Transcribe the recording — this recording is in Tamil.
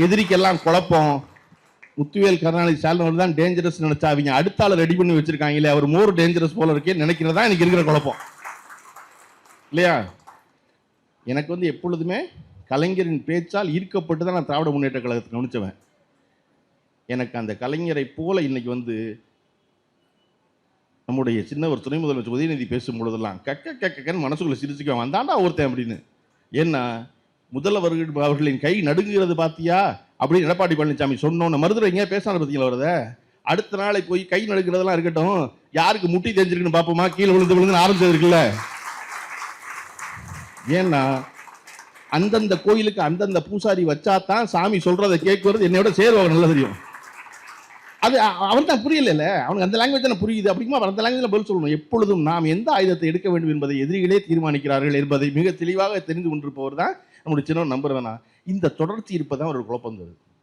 எதிரிக்கெல்லாம் குழப்பம். முத்துவேல் கருணாநிதி ஸ்டாலின் தான் டேஞ்சரஸ் நினைச்சா அவங்க அடுத்த ஆளை ரெடி பண்ணி வச்சிருக்காங்களே, அவர் மோர் டேஞ்சரஸ் போல இருக்கே நினைக்கிறதா எனக்கு இருக்கிற குழப்பம் இல்லையா? எனக்கு வந்து எப்பொழுதுமே கலைஞரின் பேச்சால் ஈர்க்கப்பட்டு தான் நான் திராவிட முன்னேற்ற கழகத்தை கவனிச்சவன். எனக்கு அந்த கலைஞரை போல இன்னைக்கு வந்து நம்முடைய சின்ன ஒரு துணை முதல்வர் உதயநிதி பேசும் பொழுதெல்லாம் கக்கன்னு மனசுக்குள்ள சிரிச்சுக்குவான், வந்தாண்டா ஒருத்தன் அப்படின்னு. ஏன்னா முதல்வர்கள் அவர்களின் கை நடுங்குகிறது பாத்தியா அப்படின்னு எடப்பாடி பழனிசாமி சொன்னோன்னு மருதுரை எங்கேயா பேசாத பார்த்தீங்களா வருத. அடுத்த நாளை போய் கை நடுங்கிறதெல்லாம் இருக்கட்டும், யாருக்கு முட்டி தெரிஞ்சிருக்குன்னு பார்ப்போமா, கீழே விழுந்து ஆரம்பிச்சது இருக்குல்ல. ஏன்னா அந்தந்த கோயிலுக்கு அந்தந்த பூசாரி வச்சாதான் சாமி சொல்றதை கேட்கறது என்னையோட சேர்வ நல்லா தெரியும். அது அவன் தான் புரியல, அவனுக்கு அந்த லாங்குவேஜ் தானே புரியுது. அப்படிமா அந்த லாங்குவேஜ்ல பதில் சொல்லணும். எப்பொழுதும் நாம் எந்த ஆயுதத்தை எடுக்க வேண்டும் என்பதை எதிரிகளே தீர்மானிக்கிறார்கள் என்பதை மிக தெளிவாக தெரிந்து கொண்டிருப்பவர் தான் நம்முடைய சின்ன நம்புறவனா. இந்த தொடர்ச்சி இருப்பதான் ஒரு குழப்பம் தருது.